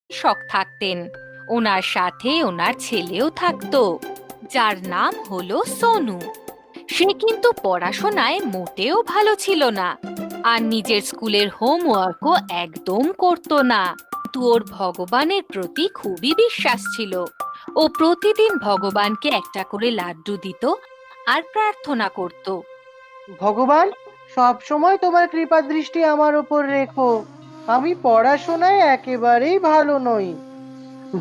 চিকিৎসক থাকতেন। ওনার সাথে ওনার ছেলেও থাকতো, যার নাম হলো সোনু। সে কিন্তু পড়াশোনায় মোটেও ভালো ছিল না, আর নিজের স্কুলের হোমওয়ার্কও একদম করতো না। কিন্তু ওর ভগবানের প্রতি খুবই বিশ্বাস ছিল। ও প্রতিদিন ভগবানকে একটা করে লাড্ডু দিত আর প্রার্থনা করত। ভগবান, সব সময় তোমার কৃপা দৃষ্টি আমার উপর রেখো। আমি পড়াশোনায় একেবারেই ভালো নই।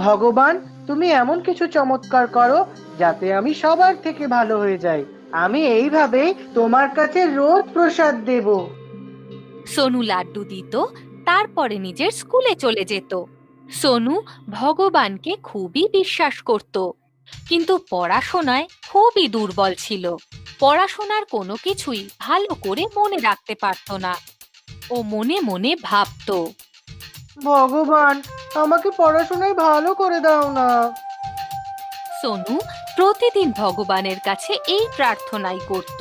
ভগবান, তুমি এমন কিছু চমৎকার করো যাতে আমি সবার থেকে ভালো হয়ে যাই। আমি এইভাবেই তোমার কাছে রোজ প্রসাদ দেব। সোনু লাড্ডু দিত, তারপরে নিজের স্কুলে চলে যেত। সোনু ভগবানকে খুবই বিশ্বাস করত, কিন্তু পড়াশোনায় খুবই দুর্বল ছিল। পড়াশোনার কোনো কিছুই ভালো করে মনে রাখতে পারত না। ও মনে মনে ভাবতো, ভগবান, আমাকে পড়াশোনায় ভালো করে দাও না। সোনু প্রতিদিন ভগবানের কাছে এই প্রার্থনাই করত।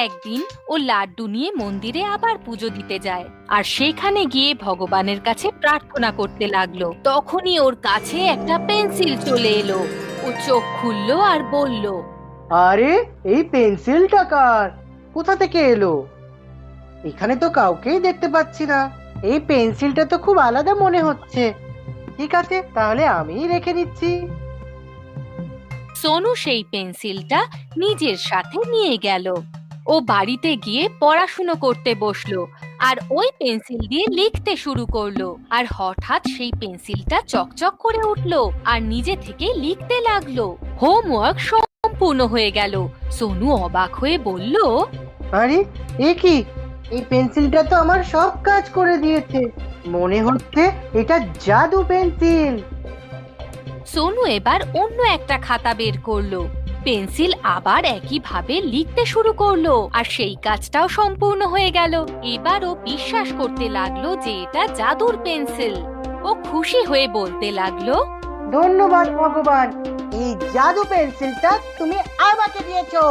একদিন ও লাড্ডু নিয়ে মন্দিরে আবার পুজো দিতে যায়, আর সেখানে গিয়ে ভগবানের কাছে প্রার্থনা করতে লাগলো। তখনই ওর কাছে একটা পেন্সিল চলে এলো। ও চোখ খুললো আর বলল, আরে, এই পেন্সিলটা কার? কোথা থেকে এলো? এখানে তো কাউকেই দেখতে পাচ্ছি না। এই পেন্সিলটা তো খুব আলাদা মনে হচ্ছে। ঠিক আছে, তাহলে আমিই রেখে দিচ্ছি। সোনু সেই পেন্সিলটা নিজের সাথে নিয়ে গেল। ও বাড়িতে গিয়ে পড়াশুনো করতে বসলো, আর ওই পেন্সিল দিয়ে লিখতে শুরু করলো। আর হঠাৎ সেই পেন্সিলটা চকচক করে উঠলো আর নিজে থেকে লিখতে লাগলো। হোমওয়ার্ক সম্পূর্ণ হয়ে গেল। সোনু অবাক হয়ে বলল, আরে, এ কি? এই পেন্সিলটা তো আমার সব কাজ করে দিয়েছে। মনে হচ্ছে এটা জাদু পেন্সিল। সোনু এবার অন্য একটা খাতা বের করলো। পেন্সিল আবার একইভাবে লিখতে শুরু করলো, আর সেই কাজটাও সম্পূর্ণ হয়ে গেল। এবারও বিশ্বাস করতে লাগলো যে এটা জাদুর পেন্সিল। ও খুশি হয়ে বলতে লাগলো, ধন্যবাদ ভগবান, এই জাদু পেন্সিলটা তুমি আমাকে দিয়েছো।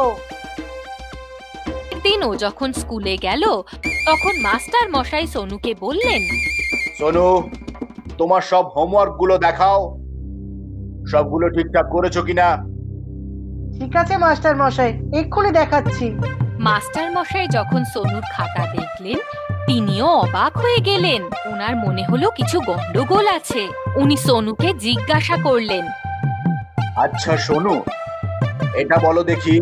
একদিন ও যখন স্কুলে গেল, তখন মাস্টার মশাই সোনুকে বললেন, সোনু, তোমার সব হোমওয়ার্ক গুলো দেখাও। সবগুলো ঠিকঠাক করেছো কিনা? ঠিক আছে মাস্টার মশাই, এক্ষুনি দেখাচ্ছি। মাস্টার মশাই যখন সোনুর খাতা দেখলেন, তিনিও অবাক হয়ে গেলেন। ওনার মনে হলো কিছু গন্ডগোল আছে। উনি সোনুকে জিজ্ঞাসা করলেন, আচ্ছা সোনু, এটা বলো দেখি,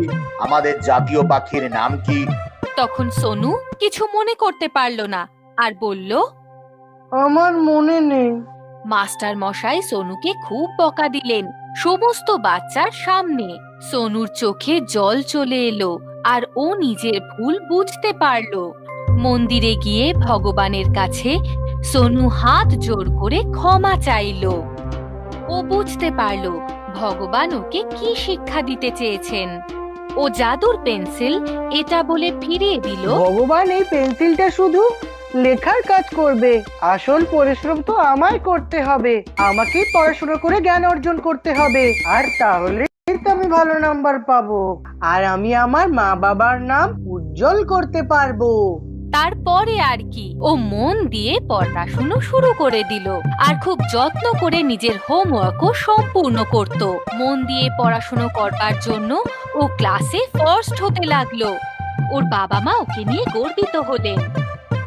আমাদের জাতীয় পাখির নাম কি? তখন সোনু কিছু মনে করতে পারল না আর বলল, আমার মনে নেই। মাস্টার মশাই সোনুকে খুব বকা দিলেন সমস্ত বাচ্চার সামনে। সোনুর চোখে জল চলে এলো, আর ও নিজের ভুল বুঝতে পারলো। মন্দিরে গিয়ে ভগবানের কাছে সোনু হাত জোড় করে ক্ষমা চাইলো। ও বুঝতে পারলো ভগবান ওকে কি শিক্ষা দিতে চেয়েছেন। ও জাদুর পেন্সিল এটা বলে ফিরিয়ে দিল, ভগবান এই পেন্সিলটা শুধু লেখার কাজ করবে, আসল পরিশ্রম তো আমায় করতে হবে। আমাকেই পড়াশোনা করে জ্ঞান অর্জন করতে হবে, আর তাহলে তো আমি ভালো নাম্বার পাবো, আর আমি আমার মা বাবার নাম উজ্জ্বল করতে পারবো। তারপরে আর কি, ও মন দিয়ে পড়াশুনো শুরু করে দিল, আর খুব যত্ন করে নিজের হোমওয়ার্কও সম্পূর্ণ করত। মন দিয়ে পড়াশুনো করবার জন্য ও ক্লাসে ফার্স্ট হতে লাগলো। ওর বাবা মা ওকে নিয়ে গর্বিত হলেন।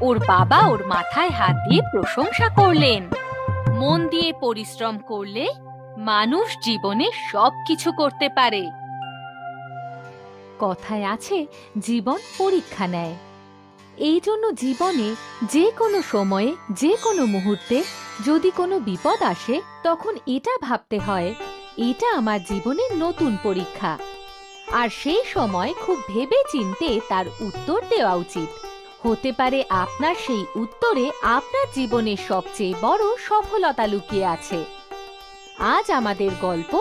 ওর বাবা ওর মাথায় হাত দিয়ে প্রশংসা করলেন। মন দিয়ে পরিশ্রম করলে মানুষ জীবনে সবকিছু করতে পারে। কথায় আছে, জীবন পরীক্ষা নেয়। এই জন্য জীবনে যে কোনো সময়ে, যে কোনো মুহূর্তে যদি কোনো বিপদ আসে, তখন এটা ভাবতে হয়, এটা আমার জীবনের নতুন পরীক্ষা। আর সেই সময় খুব ভেবে চিন্তে তার উত্তর দেওয়া উচিত। হতে পারে আপনার সেই উত্তরে আপনার জীবনের সবচেয়ে বড় সফলতা লুকিয়ে আছে। আজ আমাদের গল্প